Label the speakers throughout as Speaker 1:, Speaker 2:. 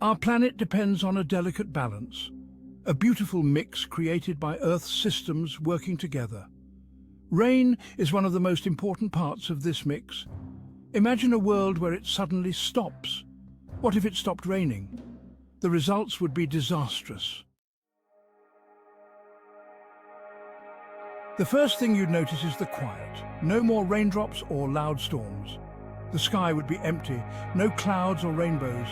Speaker 1: Our planet depends on a delicate balance, a beautiful mix created by Earth's systems working together. Rain is one of the most important parts of this mix. Imagine a world where it suddenly stops. What if it stopped raining? The results would be disastrous. The first thing you'd notice is the quiet. No more raindrops or loud storms. The sky would be empty, no clouds or rainbows,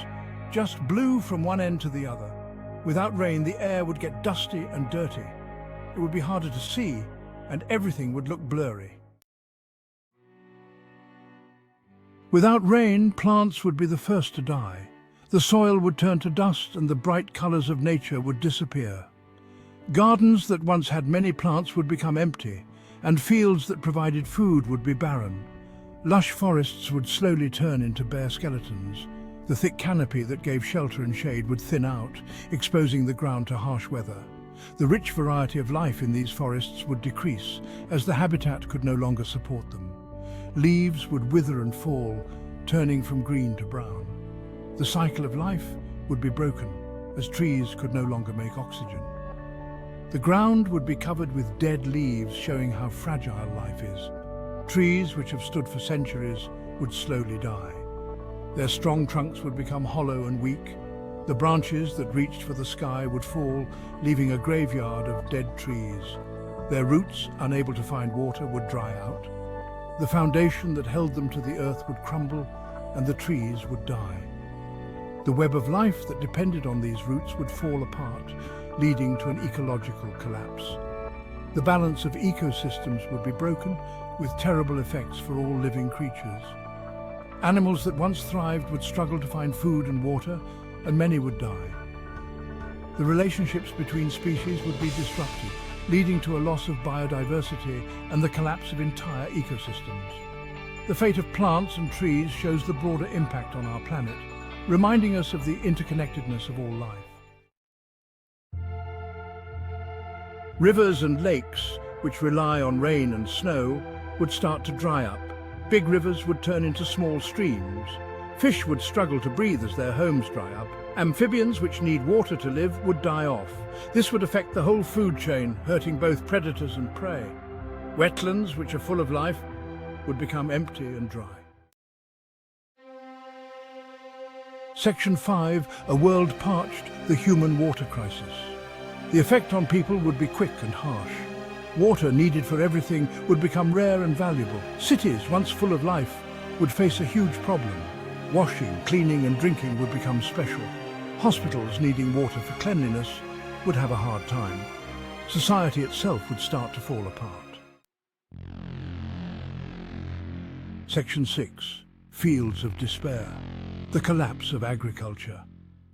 Speaker 1: just blue from one end to the other. Without rain, the air would get dusty and dirty. It would be harder to see, and everything would look blurry. Without rain, plants would be the first to die. The soil would turn to dust and the bright colors of nature would disappear. Gardens that once had many plants would become empty, and fields that provided food would be barren. Lush forests would slowly turn into bare skeletons. The thick canopy that gave shelter and shade would thin out, exposing the ground to harsh weather. The rich variety of life in these forests would decrease, as the habitat could no longer support them. Leaves would wither and fall, turning from green to brown. The cycle of life would be broken, as trees could no longer make oxygen. The ground would be covered with dead leaves, showing how fragile life is. Trees, which have stood for centuries, would slowly die. Their strong trunks would become hollow and weak. The branches that reached for the sky would fall, leaving a graveyard of dead trees. Their roots, unable to find water, would dry out. The foundation that held them to the earth would crumble, and the trees would die. The web of life that depended on these roots would fall apart, leading to an ecological collapse. The balance of ecosystems would be broken, with terrible effects for all living creatures. Animals that once thrived would struggle to find food and water, and many would die. The relationships between species would be disrupted, leading to a loss of biodiversity and the collapse of entire ecosystems. The fate of plants and trees shows the broader impact on our planet, reminding us of the interconnectedness of all life. Rivers and lakes, which rely on rain and snow, would start to dry up. Big rivers would turn into small streams. Fish would struggle to breathe as their homes dry up. Amphibians, which need water to live, would die off. This would affect the whole food chain, hurting both predators and prey. Wetlands, which are full of life, would become empty and dry. Section 5, a world parched, the human water crisis. The effect on people would be quick and harsh. Water needed for everything would become rare and valuable. Cities, once full of life, would face a huge problem. Washing, cleaning and drinking would become special. Hospitals needing water for cleanliness would have a hard time. Society itself would start to fall apart. Section 6. Fields of despair. The collapse of agriculture.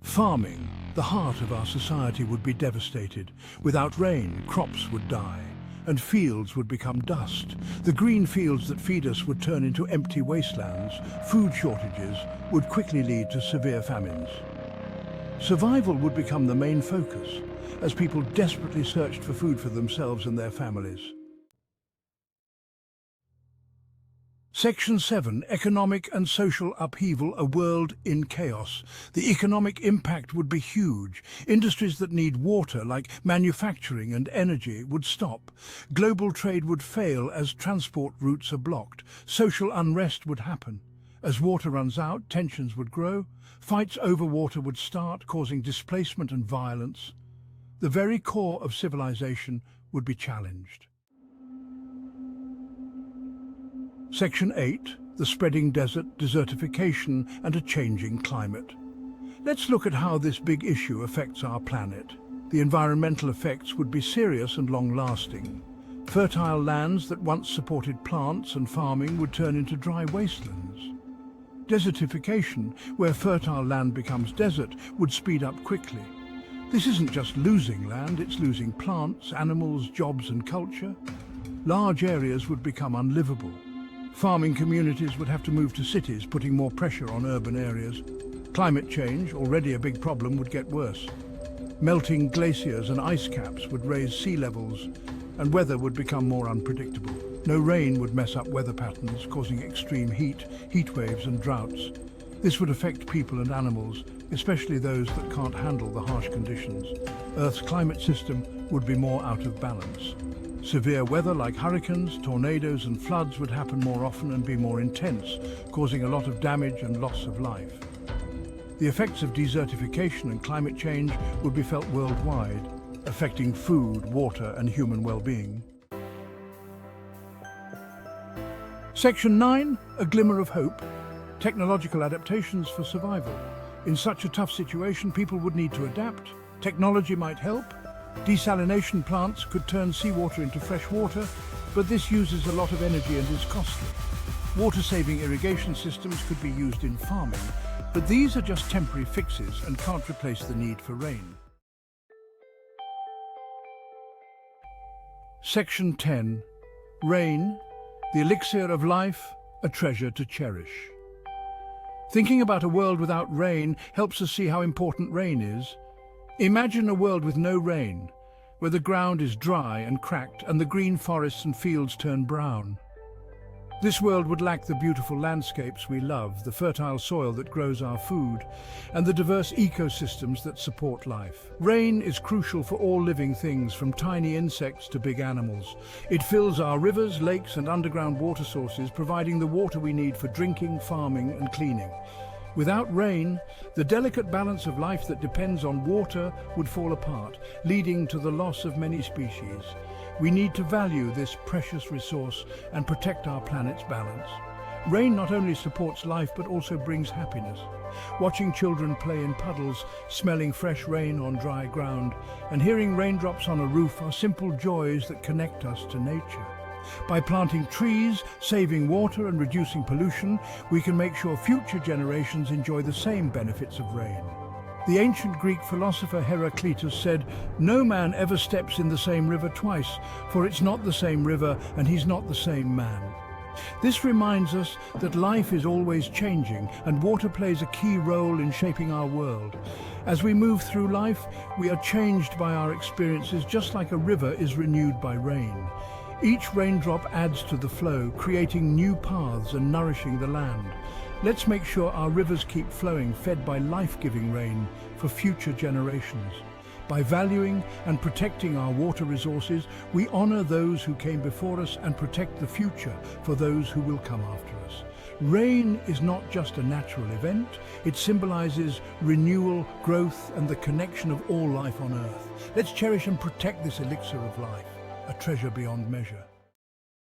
Speaker 1: Farming, the heart of our society, would be devastated. Without rain, crops would die, and fields would become dust. The green fields that feed us would turn into empty wastelands. Food shortages would quickly lead to severe famines. Survival would become the main focus, as people desperately searched for food for themselves and their families. Section 7. Economic and social upheaval, a world in chaos. The economic impact would be huge. Industries that need water, like manufacturing and energy, would stop. Global trade would fail as transport routes are blocked. Social unrest would happen. As water runs out, tensions would grow. Fights over water would start, causing displacement and violence. The very core of civilization would be challenged. Section 8. The spreading desert, desertification and a changing climate. Let's look at how this big issue affects our planet. The environmental effects would be serious and long-lasting. Fertile lands that once supported plants and farming would turn into dry wastelands. Desertification, where fertile land becomes desert, would speed up quickly. This isn't just losing land, it's losing plants, animals, jobs and culture. Large areas would become unlivable. Farming communities would have to move to cities, putting more pressure on urban areas. Climate change, already a big problem, would get worse. Melting glaciers and ice caps would raise sea levels, and weather would become more unpredictable. No rain would mess up weather patterns, causing extreme heat, heat waves and droughts. This would affect people and animals, especially those that can't handle the harsh conditions. Earth's climate system would be more out of balance. Severe weather like hurricanes, tornadoes and floods would happen more often and be more intense, causing a lot of damage and loss of life. The effects of desertification and climate change would be felt worldwide, affecting food, water and human well-being. Section 9, a glimmer of hope. Technological adaptations for survival. In such a tough situation, people would need to adapt. Technology might help. Desalination plants could turn seawater into fresh water, but this uses a lot of energy and is costly. Water-saving irrigation systems could be used in farming, but these are just temporary fixes and can't replace the need for rain. Section 10. Rain, the elixir of life, a treasure to cherish. Thinking about a world without rain helps us see how important rain is. Imagine a world with no rain, where the ground is dry and cracked and the green forests and fields turn brown. This world would lack the beautiful landscapes we love, the fertile soil that grows our food, and the diverse ecosystems that support life. Rain is crucial for all living things, from tiny insects to big animals. It fills our rivers, lakes and underground water sources, providing the water we need for drinking, farming and cleaning. Without rain, the delicate balance of life that depends on water would fall apart, leading to the loss of many species. We need to value this precious resource and protect our planet's balance. Rain not only supports life but also brings happiness. Watching children play in puddles, smelling fresh rain on dry ground, and hearing raindrops on a roof are simple joys that connect us to nature. By planting trees, saving water and reducing pollution, we can make sure future generations enjoy the same benefits of rain. The ancient Greek philosopher Heraclitus said, "No man ever steps in the same river twice, for it's not the same river and he's not the same man." This reminds us that life is always changing and water plays a key role in shaping our world. As we move through life, we are changed by our experiences just like a river is renewed by rain. Each raindrop adds to the flow, creating new paths and nourishing the land. Let's make sure our rivers keep flowing, fed by life-giving rain for future generations. By valuing and protecting our water resources, we honor those who came before us and protect the future for those who will come after us. Rain is not just a natural event, it symbolizes renewal, growth, and the connection of all life on Earth. Let's cherish and protect this elixir of life, a treasure beyond measure.